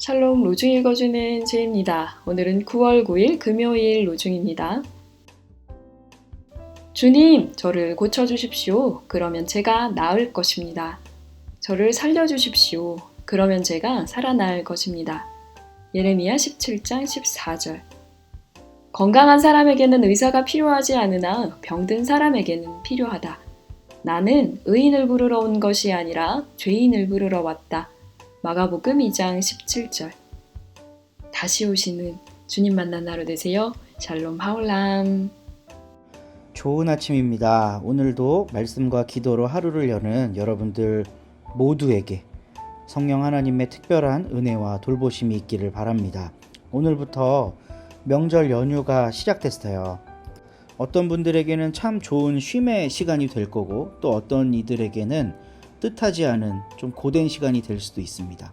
샬롬 로중 읽어주는 제입니다. 오늘은 9월 9일 금요일 로중입니다. 주님, 저를 고쳐주십시오. 그러면 제가 나을 것입니다. 저를 살려주십시오. 그러면 제가 살아날 것입니다. 예레미야 17장 14절. 건강한 사람에게는 의사가 필요하지 않으나 병든 사람에게는 필요하다. 나는 의인을 부르러 온 것이 아니라 죄인을 부르러 왔다. 마가복음 2장 17절. 다시 오시는 주님 만난 하루 되세요. 샬롬 하올람. 좋은 아침입니다. 오늘도 말씀과 기도로 하루를 여는 여러분들 모두에게 성령 하나님의 특별한 은혜와 돌보심이 있기를 바랍니다. 오늘부터 명절 연휴가 시작됐어요. 어떤 분들에게는 참 좋은 쉼의 시간이 될 거고, 또 어떤 이들에게는 뜻하지 않은 좀 고된 시간이 될 수도 있습니다.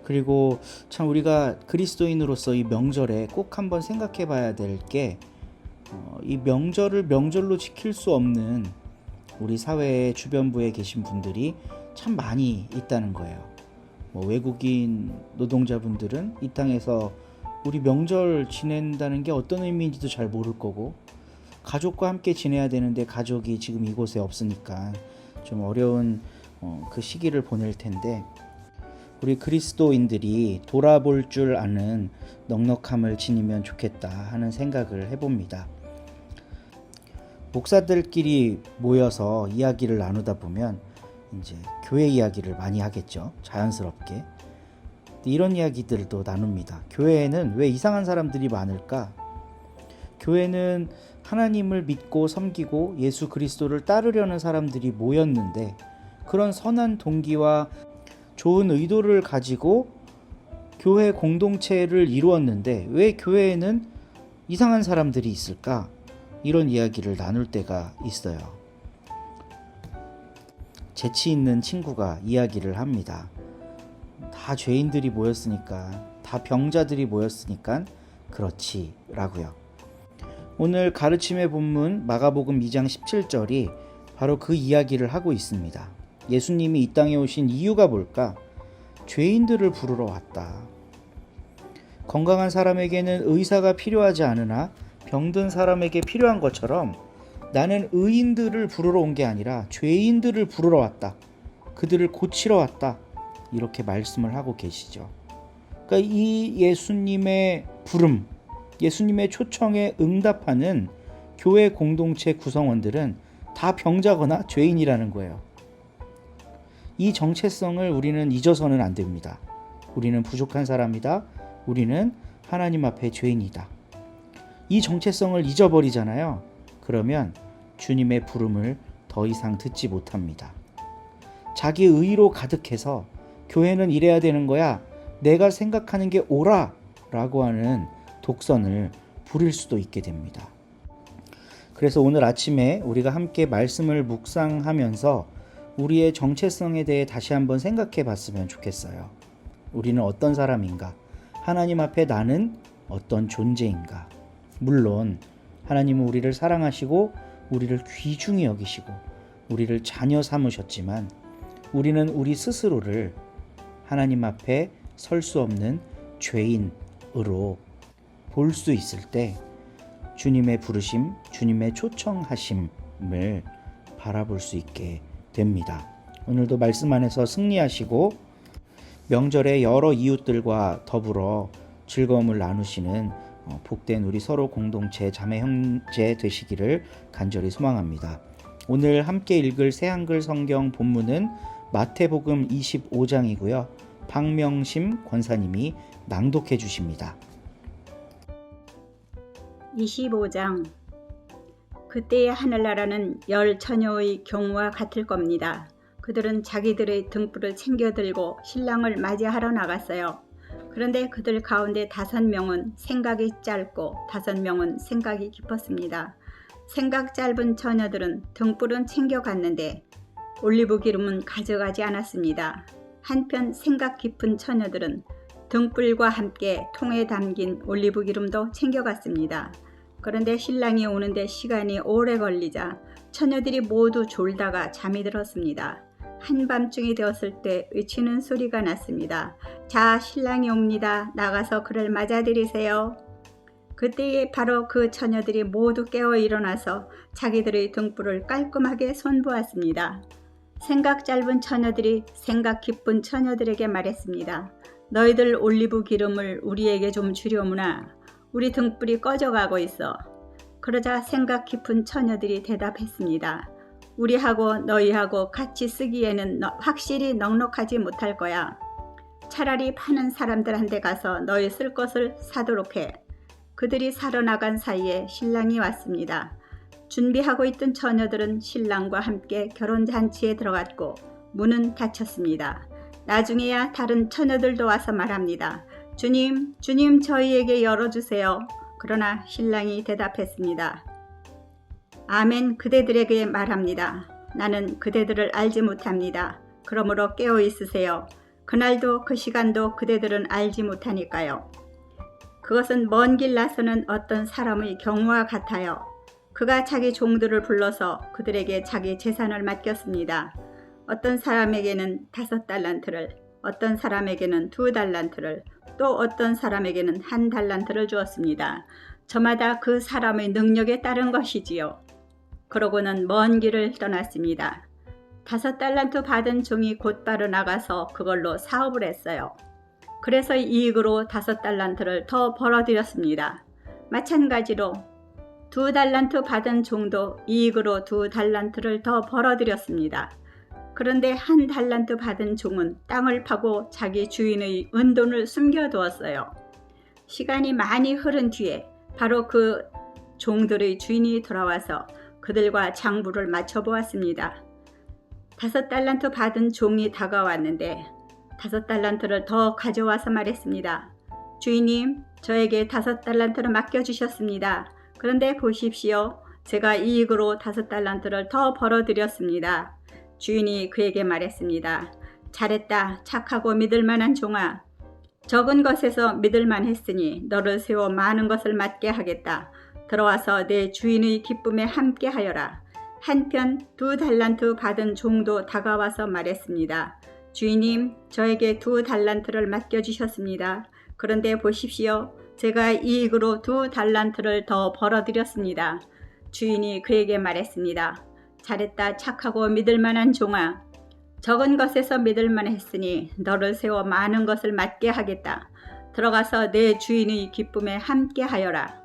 그리고 참 우리가 그리스도인으로서 이 명절에 꼭 한번 생각해 봐야 될 게, 이 명절을 명절로 지킬 수 없는 우리 사회의 주변부에 계신 분들이 참 많이 있다는 거예요. 외국인 노동자분들은 이 땅에서 우리 명절 지낸다는 게 어떤 의미인지도 잘 모를 거고, 가족과 함께 지내야 되는데 가족이 지금 이곳에 없으니까 좀 어려운 그 시기를 보낼 텐데, 우리 그리스도인들이 돌아볼 줄 아는 넉넉함을 지니면 좋겠다 하는 생각을 해봅니다. 목사들끼리 모여서 이야기를 나누다 보면 이제 교회 이야기를 많이 하겠죠. 자연스럽게. 이런 이야기들도 나눕니다. 교회에는 왜 이상한 사람들이 많을까? 교회는 하나님을 믿고 섬기고 예수 그리스도를 따르려는 사람들이 모였는데, 그런 선한 동기와 좋은 의도를 가지고 교회 공동체를 이루었는데 왜 교회에는 이상한 사람들이 있을까? 이런 이야기를 나눌 때가 있어요. 재치 있는 친구가 이야기를 합니다. 다 죄인들이 모였으니까, 다 병자들이 모였으니까 그렇지 라고요. 오늘 가르침의 본문 마가복음 2장 17절이 바로 그 이야기를 하고 있습니다. 예수님이 이 땅에 오신 이유가 뭘까? 죄인들을 부르러 왔다. 건강한 사람에게는 의사가 필요하지 않으나 병든 사람에게 필요한 것처럼 나는 의인들을 부르러 온 게 아니라 죄인들을 부르러 왔다. 그들을 고치러 왔다. 이렇게 말씀을 하고 계시죠. 그러니까 이 예수님의 부름, 예수님의 초청에 응답하는 교회 공동체 구성원들은 다 병자거나 죄인이라는 거예요. 이 정체성을 우리는 잊어서는 안 됩니다. 우리는 부족한 사람이다. 우리는 하나님 앞에 죄인이다. 이 정체성을 잊어버리잖아요. 그러면 주님의 부름을 더 이상 듣지 못합니다. 자기 의로 가득해서 교회는 이래야 되는 거야, 내가 생각하는 게 옳아 라고 하는 독선을 부릴 수도 있게 됩니다. 그래서 오늘 아침에 우리가 함께 말씀을 묵상하면서 우리의 정체성에 대해 다시 한번 생각해 봤으면 좋겠어요. 우리는 어떤 사람인가? 하나님 앞에 나는 어떤 존재인가? 물론 하나님은 우리를 사랑하시고 우리를 귀중히 여기시고 우리를 자녀 삼으셨지만, 우리는 우리 스스로를 하나님 앞에 설 수 없는 죄인으로 볼 수 있을 때 주님의 부르심, 주님의 초청하심을 바라볼 수 있게 됩니다. 오늘도 말씀 안에서 승리하시고 명절에 여러 이웃들과 더불어 즐거움을 나누시는 복된 우리 서로 공동체 자매 형제 되시기를 간절히 소망합니다. 오늘 함께 읽을 새한글 성경 본문은 마태복음 25장이고요. 박명심 권사님이 낭독해 주십니다. 25장. 그때의 하늘나라는 열 처녀의 경우와 같을 겁니다. 그들은 자기들의 등불을 챙겨 들고 신랑을 맞이하러 나갔어요. 그런데 그들 가운데 5명은 생각이 짧고 5명은 생각이 깊었습니다. 생각 짧은 처녀들은 등불은 챙겨갔는데 올리브 기름은 가져가지 않았습니다. 한편 생각 깊은 처녀들은 등불과 함께 통에 담긴 올리브 기름도 챙겨갔습니다. 그런데 신랑이 오는데 시간이 오래 걸리자 처녀들이 모두 졸다가 잠이 들었습니다. 한밤중이 되었을 때 외치는 소리가 났습니다. 자, 신랑이 옵니다. 나가서 그를 맞아들이세요. 그때에 바로 그 처녀들이 모두 깨어 일어나서 자기들의 등불을 깔끔하게 손보았습니다. 생각 짧은 처녀들이 생각 깊은 처녀들에게 말했습니다. 너희들 올리브 기름을 우리에게 좀 주려무나 우리 등불이 꺼져가고 있어. 그러자 생각 깊은 처녀들이 대답했습니다. 우리하고 너희하고 같이 쓰기에는 확실히 넉넉하지 못할 거야. 차라리 파는 사람들한테 가서 너희 쓸 것을 사도록 해. 그들이 사러 나간 사이에 신랑이 왔습니다. 준비하고 있던 처녀들은 신랑과 함께 결혼잔치에 들어갔고 문은 닫혔습니다. 나중에야 다른 처녀들도 와서 말합니다. 주님, 주님 저희에게 열어주세요. 그러나 신랑이 대답했습니다. 아멘, 그대들에게 말합니다. 나는 그대들을 알지 못합니다. 그러므로 깨어 있으세요. 그날도 그 시간도 그대들은 알지 못하니까요. 그것은 먼 길 나서는 어떤 사람의 경우와 같아요. 그가 자기 종들을 불러서 그들에게 자기 재산을 맡겼습니다. 어떤 사람에게는 5달란트를, 어떤 사람에게는 2달란트를, 또 어떤 사람에게는 1달란트를 주었습니다. 저마다 그 사람의 능력에 따른 것이지요. 그러고는 먼 길을 떠났습니다. 5달란트 받은 종이 곧바로 나가서 그걸로 사업을 했어요. 그래서 이익으로 5달란트를 더 벌어들였습니다. 마찬가지로 2달란트 받은 종도 이익으로 2달란트를 더 벌어들였습니다. 그런데 1달란트 받은 종은 땅을 파고 자기 주인의 은돈을 숨겨두었어요. 시간이 많이 흐른 뒤에 바로 그 종들의 주인이 돌아와서 그들과 장부를 맞춰보았습니다. 5달란트 받은 종이 다가왔는데 5달란트를 더 가져와서 말했습니다. 주인님, 저에게 5달란트를 맡겨주셨습니다. 그런데 보십시오. 제가 이익으로 5달란트를 더 벌어들였습니다. 주인이 그에게 말했습니다. 잘했다. 착하고 믿을만한 종아. 적은 것에서 믿을만 했으니 너를 세워 많은 것을 맡게 하겠다. 들어와서 내 주인의 기쁨에 함께 하여라. 한편 2달란트 받은 종도 다가와서 말했습니다. 주인님, 저에게 2달란트를 맡겨주셨습니다. 그런데 보십시오. 제가 이익으로 2달란트를 더 벌어들였습니다. 주인이 그에게 말했습니다. 잘했다. 착하고 믿을만한 종아. 적은 것에서 믿을만 했으니 너를 세워 많은 것을 맡게 하겠다. 들어가서 내 주인의 기쁨에 함께 하여라.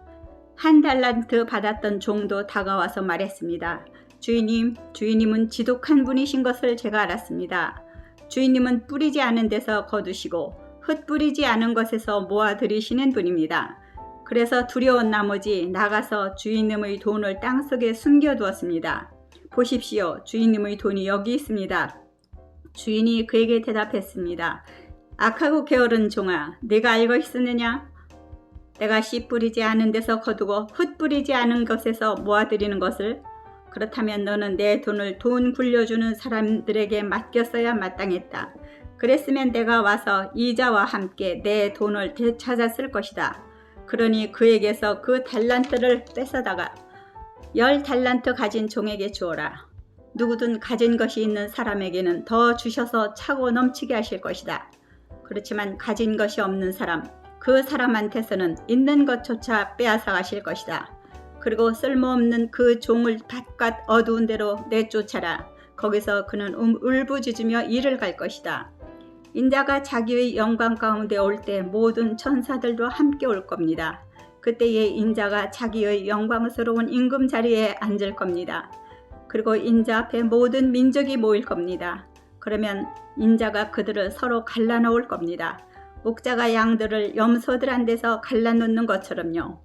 1달란트 받았던 종도 다가와서 말했습니다. 주인님, 주인님은 지독한 분이신 것을 제가 알았습니다. 주인님은 뿌리지 않은 데서 거두시고 흩뿌리지 않은 것에서 모아들이시는 분입니다. 그래서 두려운 나머지 나가서 주인님의 돈을 땅속에 숨겨두었습니다. 보십시오. 주인님의 돈이 여기 있습니다. 주인이 그에게 대답했습니다. 악하고 게으른 종아, 네가 알고 있었느냐? 내가 씨 뿌리지 않은 데서 거두고 흩뿌리지 않은 것에서 모아들이는 것을. 그렇다면 너는 내 돈을 돈 굴려주는 사람들에게 맡겼어야 마땅했다. 그랬으면 내가 와서 이자와 함께 내 돈을 되찾았을 것이다. 그러니 그에게서 그 달란트를 뺏어다가 10달란트 가진 종에게 주어라. 누구든 가진 것이 있는 사람에게는 더 주셔서 차고 넘치게 하실 것이다. 그렇지만 가진 것이 없는 사람, 그 사람한테서는 있는 것조차 빼앗아 가실 것이다. 그리고 쓸모없는 그 종을 바깥 어두운 데로 내쫓아라. 거기서 그는 울부짖으며 일을 갈 것이다. 인자가 자기의 영광 가운데 올 때 모든 천사들도 함께 올 겁니다. 그때에 인자가 자기의 영광스러운 임금 자리에 앉을 겁니다. 그리고 인자 앞에 모든 민족이 모일 겁니다. 그러면 인자가 그들을 서로 갈라놓을 겁니다. 목자가 양들을 염소들 한 데서 갈라놓는 것처럼요.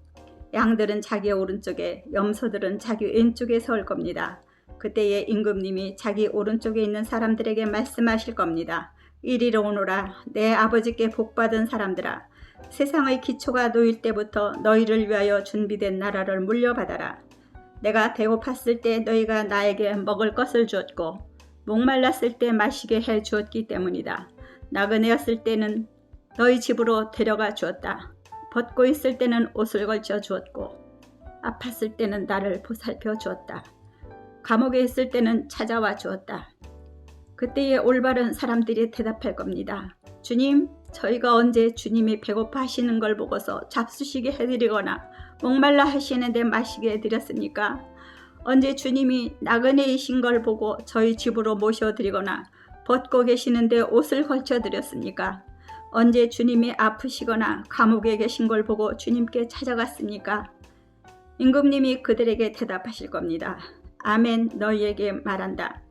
양들은 자기 오른쪽에, 염소들은 자기 왼쪽에 설 겁니다. 그때에 임금님이 자기 오른쪽에 있는 사람들에게 말씀하실 겁니다. 이리로 오너라. 내 아버지께 복받은 사람들아. 세상의 기초가 놓일 때부터 너희를 위하여 준비된 나라를 물려받아라. 내가 배고팠을 때 너희가 나에게 먹을 것을 주었고 목말랐을 때 마시게 해 주었기 때문이다. 나그네였을 때는 너희 집으로 데려가 주었다. 벗고 있을 때는 옷을 걸쳐 주었고 아팠을 때는 나를 보살펴 주었다. 감옥에 있을 때는 찾아와 주었다. 그때에 올바른 사람들이 대답할 겁니다. 주님, 저희가 언제 주님이 배고파 하시는 걸 보고서 잡수시게 해드리거나 목말라 하시는데 마시게 해드렸습니까? 언제 주님이 나그네이신 걸 보고 저희 집으로 모셔드리거나 벗고 계시는데 옷을 걸쳐드렸습니까? 언제 주님이 아프시거나 감옥에 계신 걸 보고 주님께 찾아갔습니까? 임금님이 그들에게 대답하실 겁니다. 아멘, 너희에게 말한다.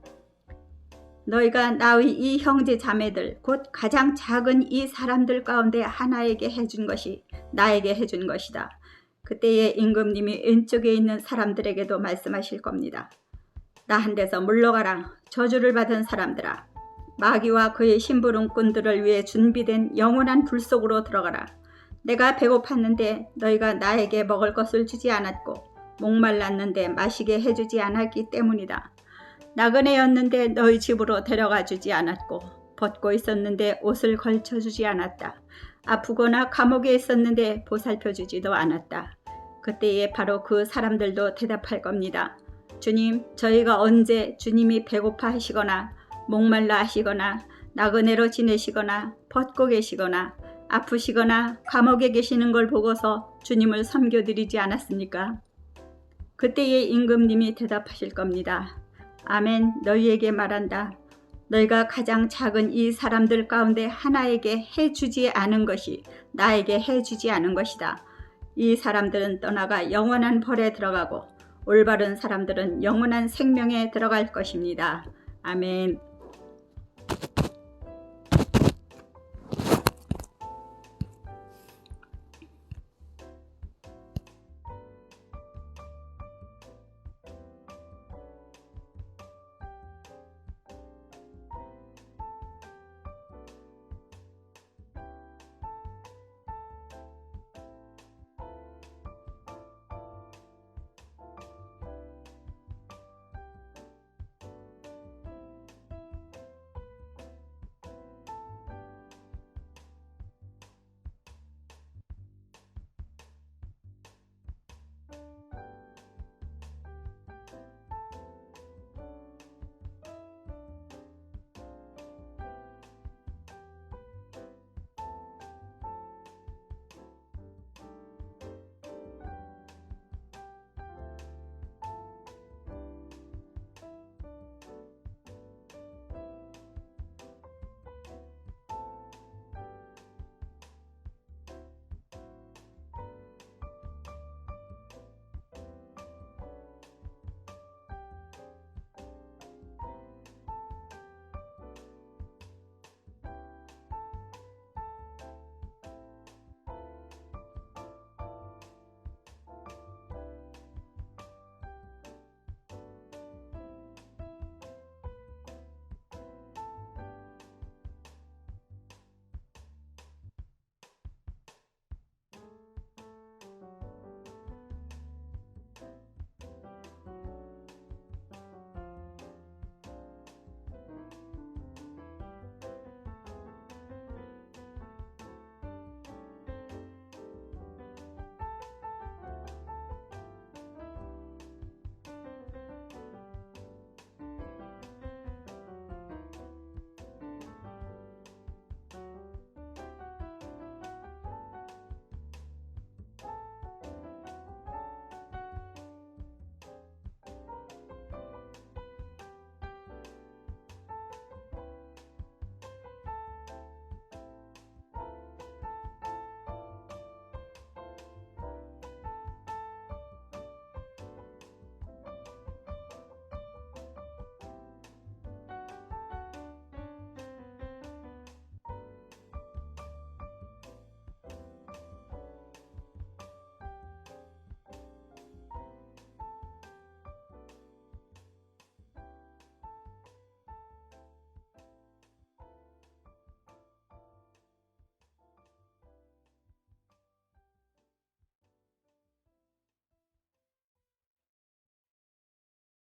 너희가 나의 이 형제 자매들 곧 가장 작은 이 사람들 가운데 하나에게 해준 것이 나에게 해준 것이다. 그때에 임금님이 왼쪽에 있는 사람들에게도 말씀하실 겁니다. 나 한 데서 물러가라. 저주를 받은 사람들아. 마귀와 그의 심부름꾼들을 위해 준비된 영원한 불 속으로 들어가라. 내가 배고팠는데 너희가 나에게 먹을 것을 주지 않았고 목말랐는데 마시게 해주지 않았기 때문이다. 나그네였는데 너희 집으로 데려가 주지 않았고 벗고 있었는데 옷을 걸쳐주지 않았다. 아프거나 감옥에 있었는데 보살펴주지도 않았다. 그때에 바로 그 사람들도 대답할 겁니다. 주님, 저희가 언제 주님이 배고파 하시거나 목말라 하시거나 나그네로 지내시거나 벗고 계시거나 아프시거나 감옥에 계시는 걸 보고서 주님을 섬겨드리지 않았습니까? 그때에 임금님이 대답하실 겁니다. 아멘, 너희에게 말한다. 너희가 가장 작은 이 사람들 가운데 하나에게 해주지 않은 것이 나에게 해주지 않은 것이다. 이 사람들은 떠나가 영원한 벌에 들어가고 올바른 사람들은 영원한 생명에 들어갈 것입니다. 아멘.